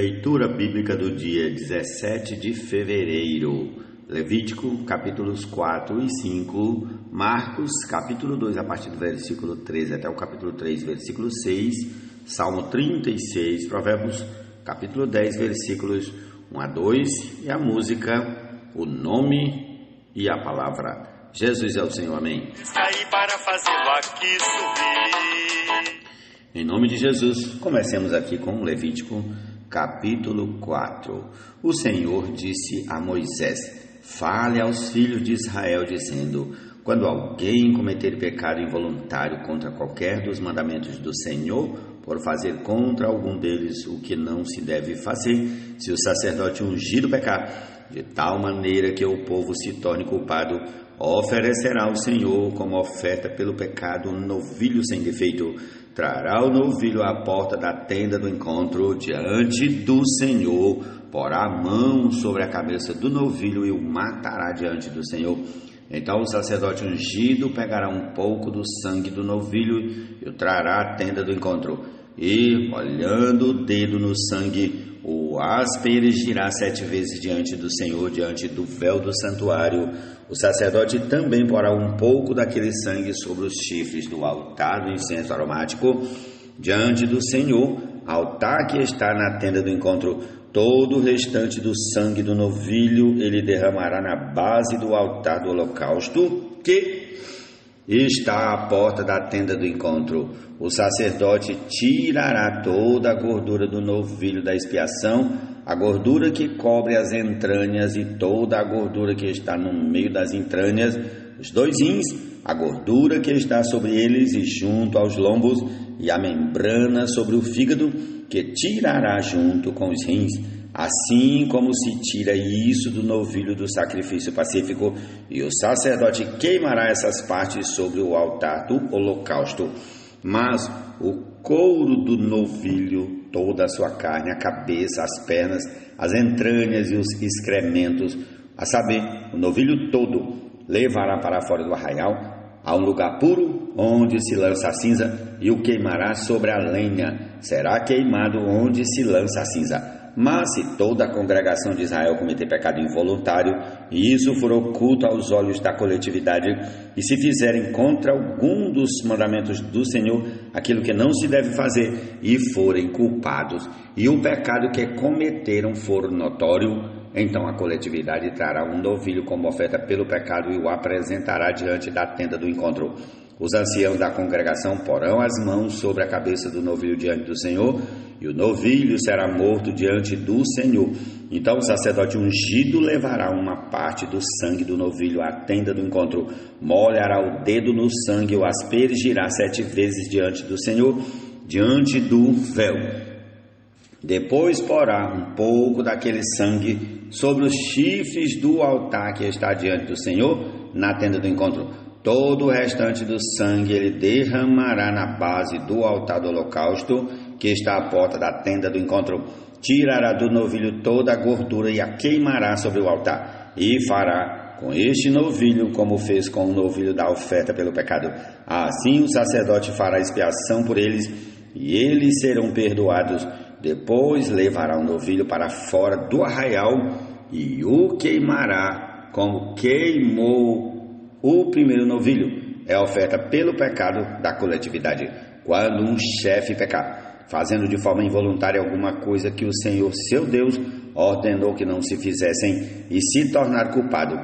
Leitura bíblica do dia 17 de fevereiro, Levítico, capítulos 4 e 5, Marcos, capítulo 2, a partir do versículo 13 até o capítulo 3, versículo 6, Salmo 36, Provérbios, capítulo 10, versículos 1 a 2, e a música, o nome e a palavra. Jesus é o Senhor, amém. Saí para fazê-lo aqui subir. Em nome de Jesus, comecemos aqui com Levítico, capítulo 4. O Senhor disse a Moisés: fale aos filhos de Israel, dizendo: quando alguém cometer pecado involuntário contra qualquer dos mandamentos do Senhor, por fazer contra algum deles o que não se deve fazer, se o sacerdote ungido pecar, de tal maneira que o povo se torne culpado, oferecerá ao Senhor como oferta pelo pecado um novilho sem defeito. Trará o novilho à porta da tenda do encontro diante do Senhor, porá a mão sobre a cabeça do novilho e o matará diante do Senhor. Então o sacerdote ungido pegará um pouco do sangue do novilho e o trará à tenda do encontro, e, molhando o dedo no sangue, o aspergirá 7 vezes diante do Senhor, diante do véu do santuário. O sacerdote também porá um pouco daquele sangue sobre os chifres do altar do incenso aromático, diante do Senhor, altar que está na tenda do encontro. Todo o restante do sangue do novilho ele derramará na base do altar do holocausto, que está à porta da tenda do encontro. O sacerdote tirará toda a gordura do novilho da expiação, a gordura que cobre as entranhas e toda a gordura que está no meio das entranhas, os 2 rins, a gordura que está sobre eles e junto aos lombos, e a membrana sobre o fígado, que tirará junto com os rins, assim como se tira isso do novilho do sacrifício pacífico, e o sacerdote queimará essas partes sobre o altar do holocausto. Mas o couro do novilho, toda a sua carne, a cabeça, as pernas, as entranhas e os excrementos, a saber, o novilho todo, levará para fora do arraial, a um lugar puro, onde se lança a cinza, e o queimará sobre a lenha. Será queimado onde se lança a cinza. Mas se toda a congregação de Israel cometer pecado involuntário, e isso for oculto aos olhos da coletividade, e se fizerem contra algum dos mandamentos do Senhor aquilo que não se deve fazer, e forem culpados, e o pecado que cometeram for notório, então a coletividade trará um novilho como oferta pelo pecado e o apresentará diante da tenda do encontro. Os anciãos da congregação porão as mãos sobre a cabeça do novilho diante do Senhor, e o novilho será morto diante do Senhor. Então o sacerdote ungido levará uma parte do sangue do novilho à tenda do encontro, molhará o dedo no sangue e o aspergirá 7 vezes diante do Senhor, diante do véu. Depois porá um pouco daquele sangue sobre os chifres do altar que está diante do Senhor, na tenda do encontro. Todo o restante do sangue ele derramará na base do altar do holocausto, que está à porta da tenda do encontro. Tirará do novilho toda a gordura e a queimará sobre o altar. E fará com este novilho como fez com o novilho da oferta pelo pecado. Assim o sacerdote fará expiação por eles, e eles serão perdoados. Depois levará o novilho para fora do arraial e o queimará como queimou o primeiro novilho. É a oferta pelo pecado da coletividade. Quando um chefe pecar, fazendo de forma involuntária alguma coisa que o Senhor, seu Deus, ordenou que não se fizessem, e se tornar culpado,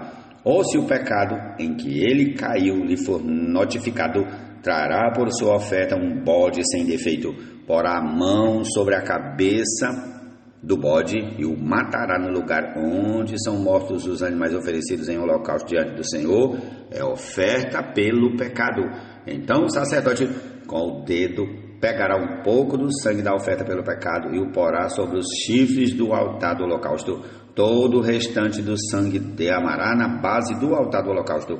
ou se o pecado em que ele caiu lhe for notificado, trará por sua oferta um bode sem defeito, porá a mão sobre a cabeça do bode e o matará no lugar onde são mortos os animais oferecidos em holocausto diante do Senhor. É oferta pelo pecado. Então o sacerdote com o dedo pegará um pouco do sangue da oferta pelo pecado e o porá sobre os chifres do altar do holocausto. Todo o restante do sangue derramará na base do altar do holocausto.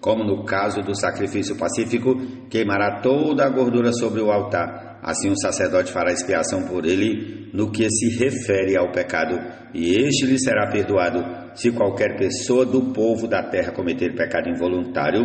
Como no caso do sacrifício pacífico, queimará toda a gordura sobre o altar. Assim o sacerdote fará expiação por ele no que se refere ao pecado, e este lhe será perdoado. Se qualquer pessoa do povo da terra cometer pecado involuntário,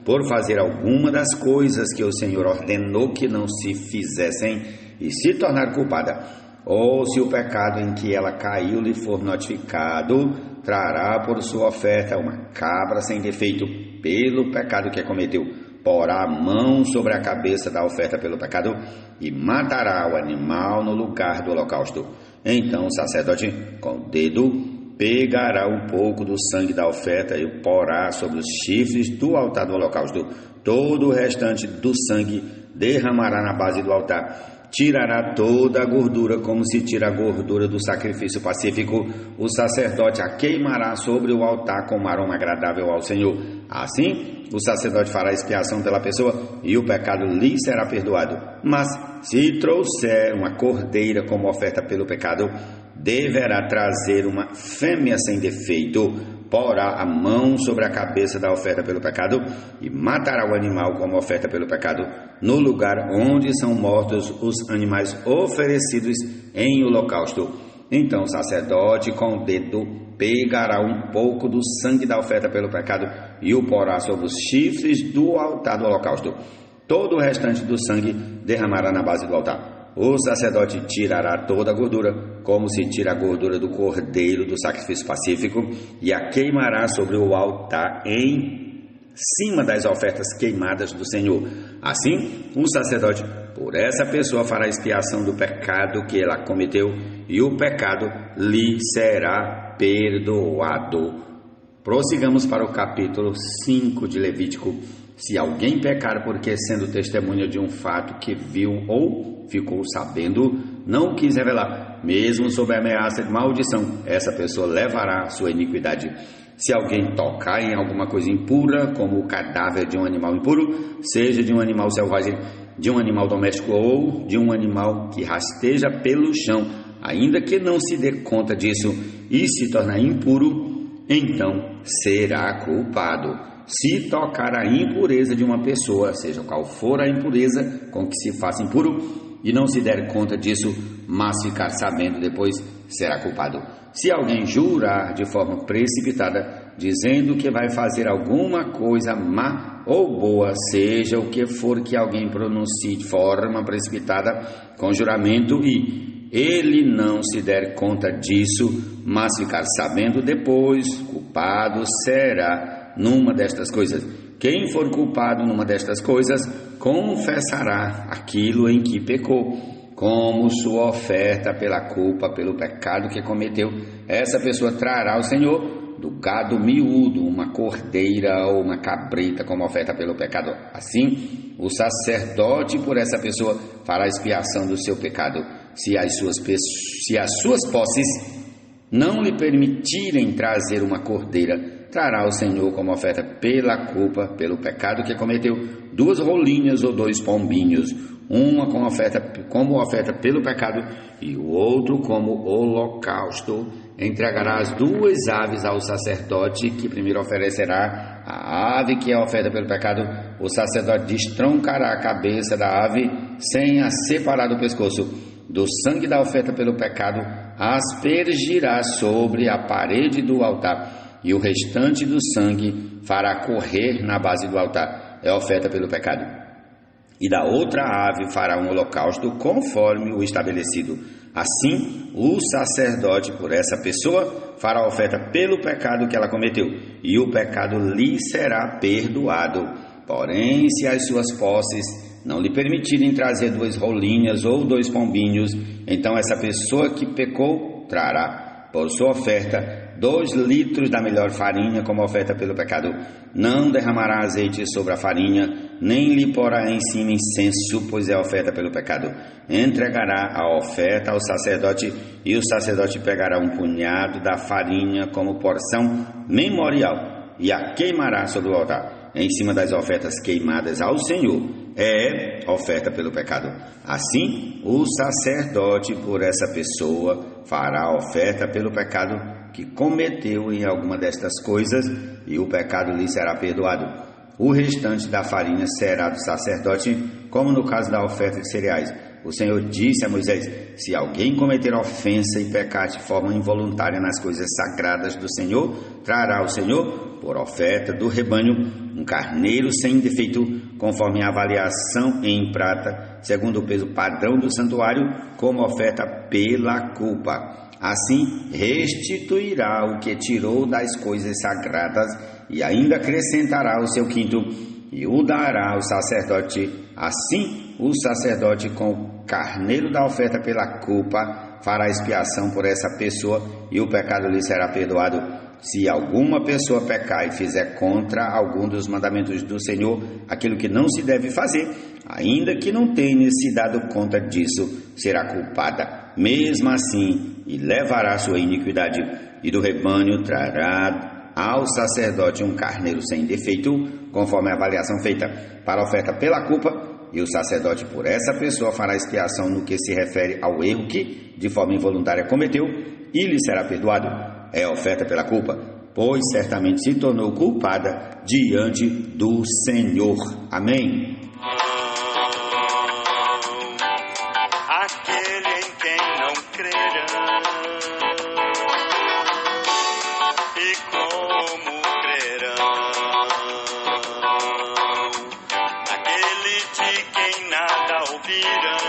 por fazer alguma das coisas que o Senhor ordenou que não se fizessem, e se tornar culpada, ou se o pecado em que ela caiu lhe for notificado, trará por sua oferta uma cabra sem defeito pelo pecado que cometeu. Porá a mão sobre a cabeça da oferta pelo pecado e matará o animal no lugar do holocausto. Então o sacerdote, com o dedo, pegará um pouco do sangue da oferta e o porá sobre os chifres do altar do holocausto. Todo o restante do sangue derramará na base do altar. Tirará toda a gordura, como se tira a gordura do sacrifício pacífico. O sacerdote a queimará sobre o altar como aroma agradável ao Senhor. Assim, o sacerdote fará expiação pela pessoa e o pecado lhe será perdoado. Mas, se trouxer uma cordeira como oferta pelo pecado, deverá trazer uma fêmea sem defeito. Porá a mão sobre a cabeça da oferta pelo pecado e matará o animal como oferta pelo pecado, no lugar onde são mortos os animais oferecidos em holocausto. Então o sacerdote com o dedo pegará um pouco do sangue da oferta pelo pecado e o porá sobre os chifres do altar do holocausto. Todo o restante do sangue derramará na base do altar. O sacerdote tirará toda a gordura, como se tira a gordura do cordeiro do sacrifício pacífico, e a queimará sobre o altar em cima das ofertas queimadas do Senhor. Assim, o sacerdote, por essa pessoa, fará expiação do pecado que ela cometeu, e o pecado lhe será perdoado. Prossigamos para o capítulo 5 de Levítico. Se alguém pecar porque, sendo testemunha de um fato que viu ou ficou sabendo, não quis revelar, mesmo sob a ameaça de maldição, essa pessoa levará sua iniquidade. Se alguém tocar em alguma coisa impura, como o cadáver de um animal impuro, seja de um animal selvagem, de um animal doméstico ou de um animal que rasteja pelo chão, ainda que não se dê conta disso e se tornar impuro, então será culpado. Se tocar a impureza de uma pessoa, seja qual for a impureza com que se faça impuro, e não se der conta disso, mas ficar sabendo depois, será culpado. Se alguém jurar de forma precipitada, dizendo que vai fazer alguma coisa má ou boa, seja o que for que alguém pronuncie de forma precipitada com juramento, e ele não se der conta disso, mas ficar sabendo depois, culpado será numa destas coisas. Quem for culpado numa destas coisas, confessará aquilo em que pecou, como sua oferta pela culpa, pelo pecado que cometeu. Essa pessoa trará ao Senhor do gado miúdo, uma cordeira ou uma cabrita como oferta pelo pecado. Assim, o sacerdote por essa pessoa fará expiação do seu pecado. Se as suas posses não lhe permitirem trazer uma cordeira, trará ao Senhor como oferta pela culpa, pelo pecado que cometeu, 2 rolinhas ou 2 pombinhos, uma como oferta pelo pecado e o outro como holocausto. Entregará as 2 aves ao sacerdote, que primeiro oferecerá a ave que é a oferta pelo pecado. O sacerdote destroncará a cabeça da ave sem a separar do pescoço. Do sangue da oferta pelo pecado aspergirá sobre a parede do altar, e o restante do sangue fará correr na base do altar. É oferta pelo pecado. E da outra ave fará um holocausto conforme o estabelecido. Assim, o sacerdote por essa pessoa fará oferta pelo pecado que ela cometeu, e o pecado lhe será perdoado. Porém, se as suas posses não lhe permitirem trazer 2 rolinhas ou 2 pombinhos, então essa pessoa que pecou trará por sua oferta 2 litros da melhor farinha como oferta pelo pecado. Não derramará azeite sobre a farinha, nem lhe porá em cima incenso, pois é oferta pelo pecado. Entregará a oferta ao sacerdote, e o sacerdote pegará um punhado da farinha como porção memorial e a queimará sobre o altar, em cima das ofertas queimadas ao Senhor. É oferta pelo pecado. Assim, o sacerdote por essa pessoa fará oferta pelo pecado que cometeu em alguma destas coisas, e o pecado lhe será perdoado. O restante da farinha será do sacerdote, como no caso da oferta de cereais. O Senhor disse a Moisés: se alguém cometer ofensa e pecar de forma involuntária nas coisas sagradas do Senhor, trará ao Senhor, por oferta do rebanho, um carneiro sem defeito, conforme a avaliação em prata, segundo o peso padrão do santuário, como oferta pela culpa. Assim restituirá o que tirou das coisas sagradas e ainda acrescentará o seu quinto e o dará ao sacerdote. Assim o sacerdote, com o carneiro da oferta pela culpa, fará expiação por essa pessoa e o pecado lhe será perdoado. Se alguma pessoa pecar e fizer contra algum dos mandamentos do Senhor aquilo que não se deve fazer, ainda que não tenha se dado conta disso, será culpada, mesmo assim, e levará sua iniquidade. E do rebanho trará ao sacerdote um carneiro sem defeito, conforme a avaliação feita para a oferta pela culpa, e o sacerdote por essa pessoa fará expiação no que se refere ao erro que, de forma involuntária, cometeu, e lhe será perdoado. É a oferta pela culpa, pois certamente se tornou culpada diante do Senhor. Amém. Aquele em quem não crerão, e como crerão naquele de quem nada ouvirão.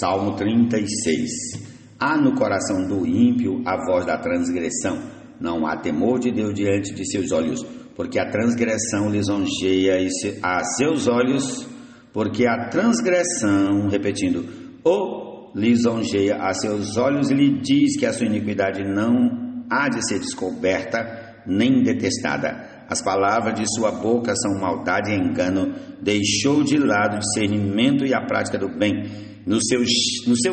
Salmo 36. Há no coração do ímpio a voz da transgressão. Não há temor de Deus diante de seus olhos, porque a transgressão lisonjeia a seus olhos, porque a transgressão, repetindo, o lisonjeia a seus olhos e lhe diz que a sua iniquidade não há de ser descoberta nem detestada. As palavras de sua boca são maldade e engano. Deixou de lado o discernimento e a prática do bem. No seu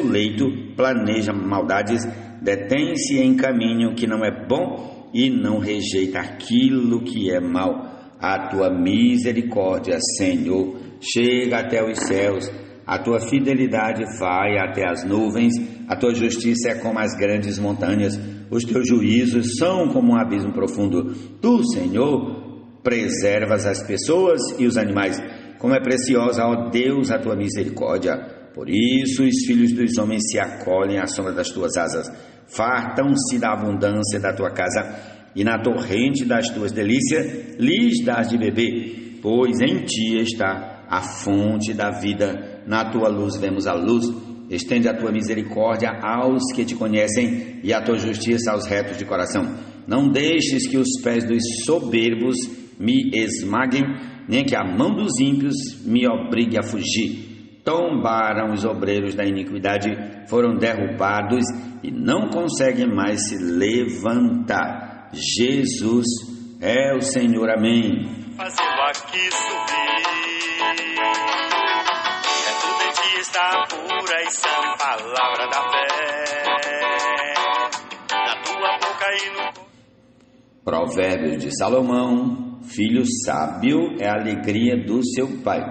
leito planeja maldades, detém-se em caminho que não é bom e não rejeita aquilo que é mal. A tua misericórdia, Senhor, chega até os céus, a tua fidelidade vai até as nuvens, a tua justiça é como as grandes montanhas, os teus juízos são como um abismo profundo. Tu, Senhor, preservas as pessoas e os animais. Como é preciosa, ó Deus, a tua misericórdia. Por isso os filhos dos homens se acolhem à sombra das tuas asas, fartam-se da abundância da tua casa, e na torrente das tuas delícias lhes dás de beber, pois em ti está a fonte da vida, na tua luz vemos a luz. Estende a tua misericórdia aos que te conhecem e a tua justiça aos retos de coração. Não deixes que os pés dos soberbos me esmaguem, nem que a mão dos ímpios me obrigue a fugir. Tombaram os obreiros da iniquidade, foram derrubados e não conseguem mais se levantar. Jesus é o Senhor. Amém. Fazê-lo aqui subir, é tudo em ti está a pura e sã palavra da fé, na tua boca e no... Provérbios de Salomão. Filho sábio é a alegria do seu pai.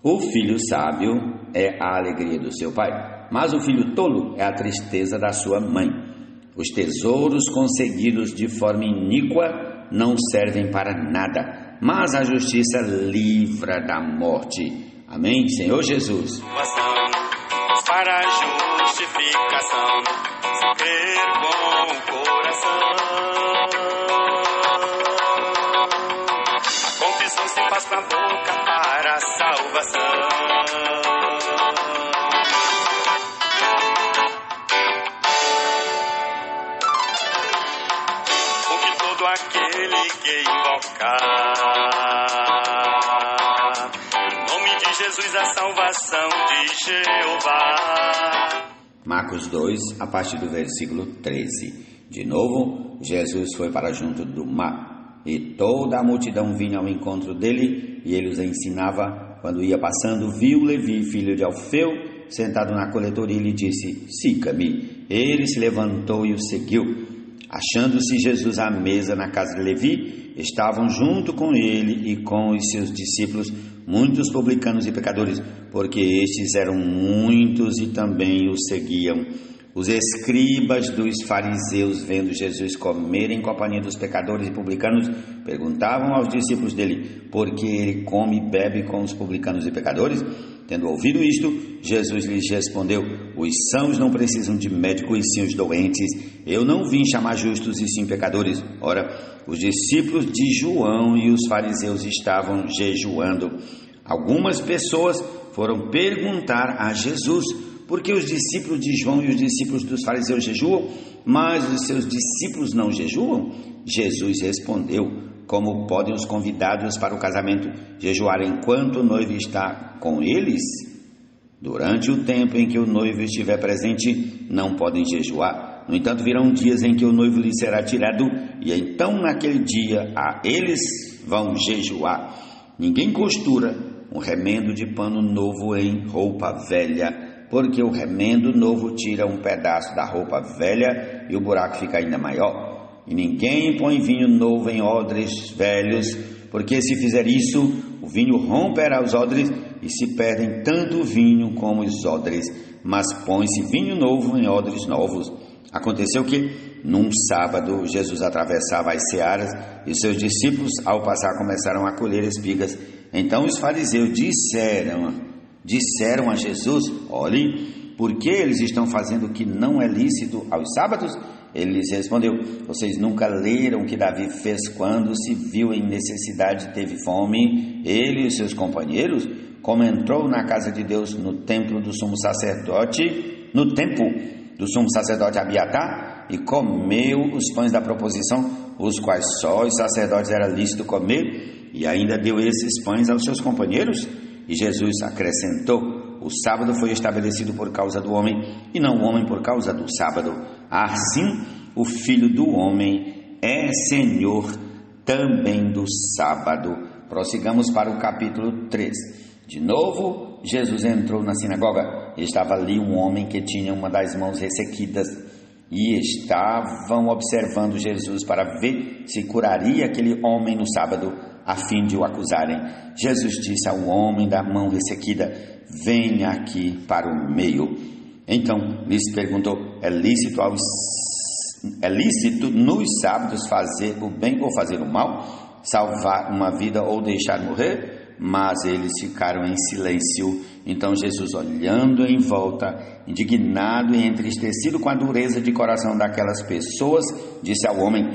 O filho sábio é a alegria do seu pai, mas o filho tolo é a tristeza da sua mãe. Os tesouros conseguidos de forma iníqua não servem para nada, mas a justiça livra da morte. Amém, Senhor Jesus. Para a justificação, se crer com o coração, a confissão se faz com a boca para a salvação. Porque todo aquele que invocar o nome de Jesus, a salvação de Jeová. Marcos 2, a partir do versículo 13. De novo, Jesus foi para junto do mar, e toda a multidão vinha ao encontro dele, e ele os ensinava. Quando ia passando, viu Levi, filho de Alfeu, sentado na coletoria, e lhe disse: siga-me. Ele se levantou e o seguiu. Achando-se Jesus à mesa na casa de Levi, estavam junto com ele e com os seus discípulos muitos publicanos e pecadores, porque estes eram muitos e também o seguiam. Os escribas dos fariseus, vendo Jesus comer em companhia dos pecadores e publicanos, perguntavam aos discípulos dele: por que ele come e bebe com os publicanos e pecadores? Tendo ouvido isto, Jesus lhes respondeu: os sãos não precisam de médico, e sim os doentes. Eu não vim chamar justos, e sim pecadores. Ora, os discípulos de João e os fariseus estavam jejuando. Algumas pessoas foram perguntar a Jesus: por que os discípulos de João e os discípulos dos fariseus jejuam, mas os seus discípulos não jejuam? Jesus respondeu: como podem os convidados para o casamento jejuar enquanto o noivo está com eles? Durante o tempo em que o noivo estiver presente, não podem jejuar. No entanto, virão dias em que o noivo lhes será tirado, e então naquele dia eles vão jejuar. Ninguém costura um remendo de pano novo em roupa velha, porque o remendo novo tira um pedaço da roupa velha e o buraco fica ainda maior. E ninguém põe vinho novo em odres velhos, porque se fizer isso, o vinho romperá os odres e se perdem tanto o vinho como os odres. Mas põe-se vinho novo em odres novos. Aconteceu que, num sábado, Jesus atravessava as searas e seus discípulos, ao passar, começaram a colher espigas. Então os fariseus disseram a Jesus: olhe, por que eles estão fazendo o que não é lícito aos sábados? Ele lhes respondeu: vocês nunca leram o que Davi fez quando se viu em necessidade e teve fome, ele e os seus companheiros? Como entrou na casa de Deus no templo do sumo sacerdote Abiatar, e comeu os pães da proposição, os quais só os sacerdotes era lícito comer, e ainda deu esses pães aos seus companheiros? E Jesus acrescentou: o sábado foi estabelecido por causa do homem, e não o homem por causa do sábado. Assim, o Filho do Homem é Senhor também do sábado. Prossigamos para o capítulo 3. De novo, Jesus entrou na sinagoga. Estava ali um homem que tinha uma das mãos ressequidas, e estavam observando Jesus para ver se curaria aquele homem no sábado, a fim de o acusarem. Jesus disse ao homem da mão ressequida: venha aqui para o meio. Então lhes perguntou: é lícito nos sábados fazer o bem ou fazer o mal, salvar uma vida ou deixar morrer? Mas eles ficaram em silêncio. Então Jesus, olhando em volta, indignado e entristecido com a dureza de coração daquelas pessoas, disse ao homem: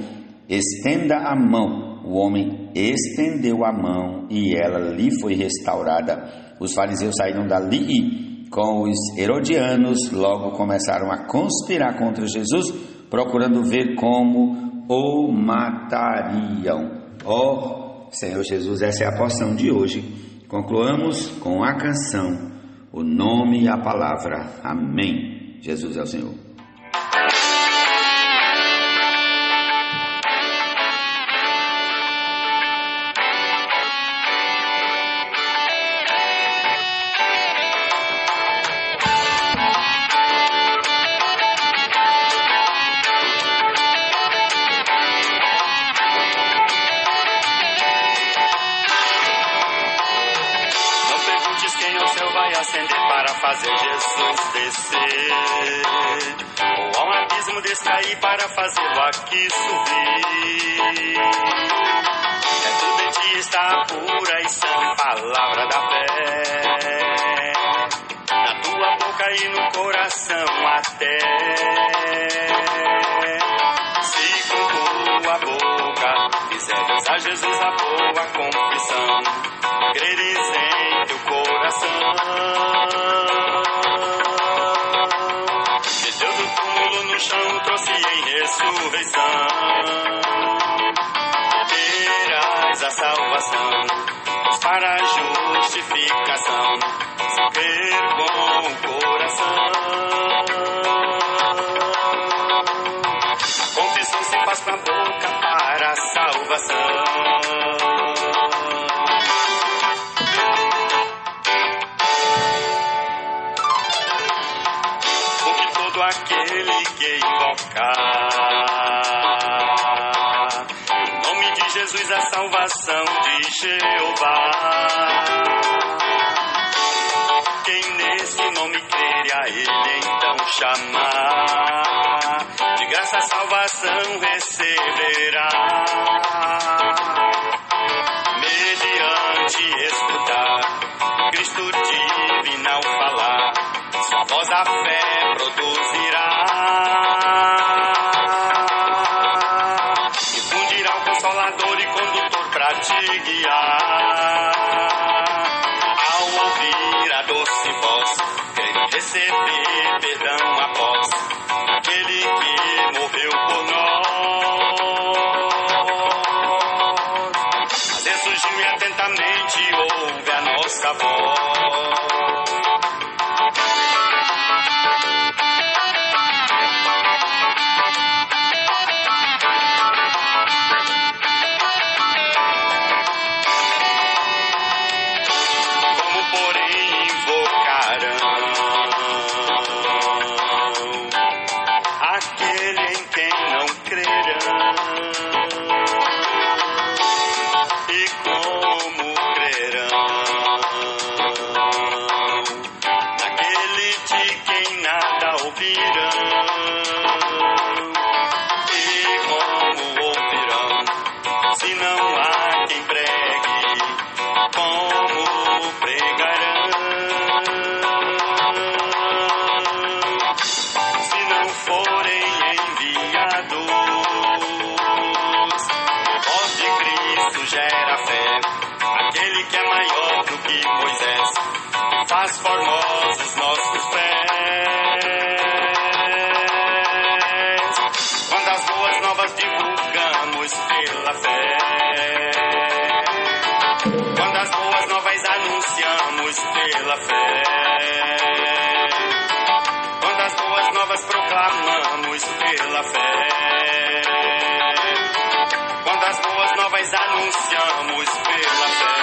estenda a mão. O homem estendeu a mão e ela lhe foi restaurada. Os fariseus saíram dali e, com os herodianos, logo começaram a conspirar contra Jesus, procurando ver como o matariam. Senhor Jesus, essa é a porção de hoje. Concluamos com a canção, o nome e a palavra. Amém. Jesus é o Senhor. Fazer Jesus descer, ou ao abismo descair para fazê-lo aqui subir. É tudo em ti está a pura e sã palavra da fé, na tua boca e no coração até. Se com tua boca fizeres a Jesus a boa confissão, creres em teu coração, no chão trouxe em ressurreição, terás a salvação, para a justificação, se crer com o coração. A confissão se faz com a boca para a salvação. Aquele que invocar o nome de Jesus, a salvação de Jeová. Quem nesse nome crer a ele então chamar, de graça a salvação receberá, mediante escutar Cristo divino te guiar. Ao ouvir a doce voz, quero receber perdão após aquele que morreu por nós. Mas ressurgiu e atentamente ouve a nossa voz. Faz formosos nossos pés. Quando as boas novas divulgamos pela fé, quando as boas novas anunciamos pela fé, quando as boas novas proclamamos pela fé, quando as boas novas anunciamos pela fé.